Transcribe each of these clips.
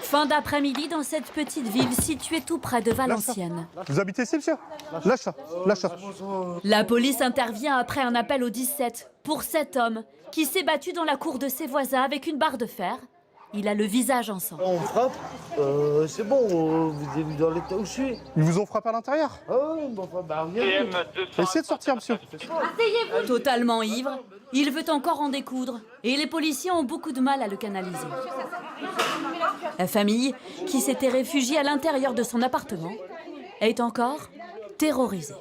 Fin d'après-midi dans cette petite ville située tout près de Valenciennes. Vous habitez ici, monsieur? Lâche ça, lâche ça. La police intervient après un appel au 17 pour cet homme qui s'est battu dans la cour de ses voisins avec une barre de fer. Il a le visage en sang. On frappe, c'est bon, vous avez vu dans l'état où je suis. Ils vous ont frappé à l'intérieur? Ah oui, bon, bah regardez. Essayez de sortir, monsieur. Totalement ivre, il veut encore en découdre et les policiers ont beaucoup de mal à le canaliser. La famille, qui s'était réfugiée à l'intérieur de son appartement, est encore terrorisée.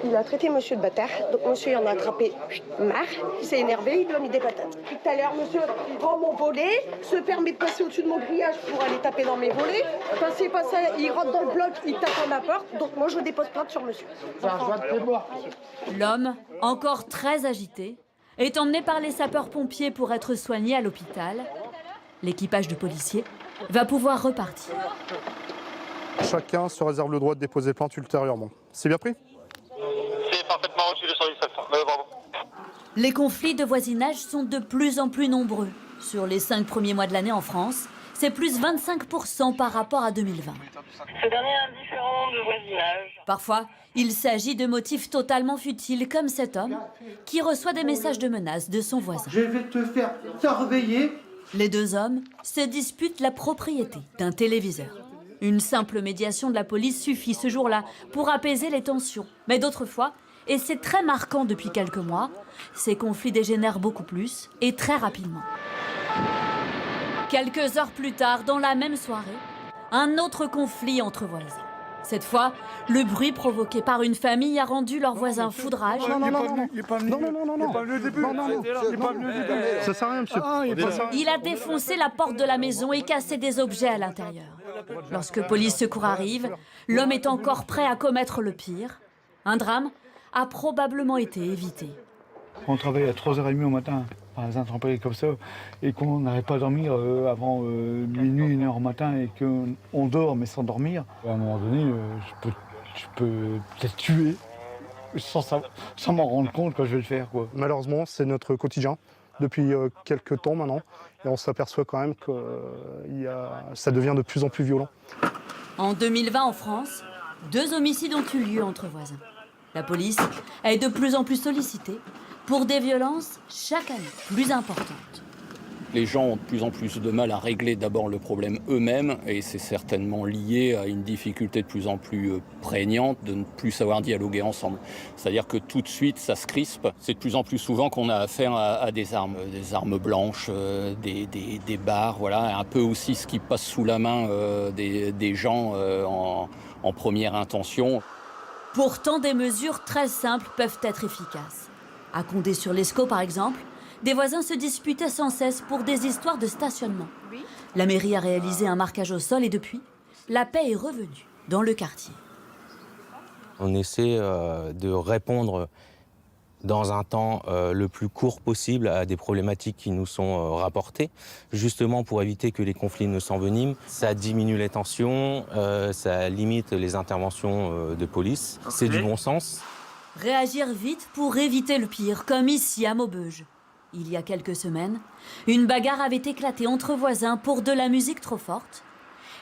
Il a traité monsieur de bâtard, donc monsieur il en a attrapé marre, il s'est énervé, il lui a mis des patates. Tout à l'heure, monsieur prend mon volet, se permet de passer au-dessus de mon grillage pour aller taper dans mes volets. Quand c'est pas ça, il rentre dans le bloc, il tape à ma porte, donc moi je dépose plainte sur monsieur. L'homme, encore très agité, est emmené par les sapeurs-pompiers pour être soigné à l'hôpital. L'équipage de policiers va pouvoir repartir. Chacun se réserve le droit de déposer plainte ultérieurement. C'est bien pris? C'est parfaitement reçu le service. Bravo. Les conflits de voisinage sont de plus en plus nombreux. Sur les 5 premiers mois de l'année en France, c'est plus 25% par rapport à 2020. Ce dernier est indifférent de voisinage. Parfois, il s'agit de motifs totalement futiles, comme cet homme qui reçoit des messages de menaces de son voisin. Je vais te faire surveiller. Les deux hommes se disputent la propriété d'un téléviseur. Une simple médiation de la police suffit ce jour-là pour apaiser les tensions. Mais d'autres fois, et c'est très marquant depuis quelques mois, ces conflits dégénèrent beaucoup plus et très rapidement. Quelques heures plus tard, dans la même soirée, un autre conflit entre voisins. Cette fois, le bruit provoqué par une famille a rendu leurs voisins fous de rage. Non. Ça sert à rien, monsieur. Il a défoncé la porte de la maison et cassé des objets à l'intérieur. Lorsque police secours arrive, l'homme est encore prêt à commettre le pire. Un drame a probablement été évité. On travaille à 3h30 au matin, par les intempéries comme ça, et qu'on n'arrive pas à dormir avant minuit, 1h au matin, et qu'on dort mais sans dormir, à un moment donné, je peux peut-être tuer sans m'en rendre compte quand je vais le faire, quoi. Malheureusement, c'est notre quotidien depuis quelques temps maintenant, et on s'aperçoit quand même que ça devient de plus en plus violent. En 2020, en France, 2 homicides ont eu lieu entre voisins. La police est de plus en plus sollicitée pour des violences chaque année plus importantes. Les gens ont de plus en plus de mal à régler d'abord le problème eux-mêmes et c'est certainement lié à une difficulté de plus en plus prégnante de ne plus savoir dialoguer ensemble. C'est-à-dire que tout de suite, ça se crispe. C'est de plus en plus souvent qu'on a affaire à des armes blanches, des barres, voilà, un peu aussi ce qui passe sous la main des gens en première intention. Pourtant, des mesures très simples peuvent être efficaces. À Condé-sur-Lescaut, par exemple, des voisins se disputaient sans cesse pour des histoires de stationnement. La mairie a réalisé un marquage au sol et depuis, la paix est revenue dans le quartier. On essaie de répondre dans un temps le plus court possible à des problématiques qui nous sont rapportées, justement pour éviter que les conflits ne s'enveniment. Ça diminue les tensions, ça limite les interventions de police. C'est du bon sens. Réagir vite pour éviter le pire, comme ici à Maubeuge. Il y a quelques semaines, une bagarre avait éclaté entre voisins pour de la musique trop forte.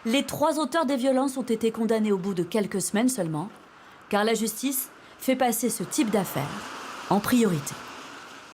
Les 3 auteurs des violences ont été condamnés au bout de quelques semaines seulement, car la justice fait passer ce type d'affaires en priorité.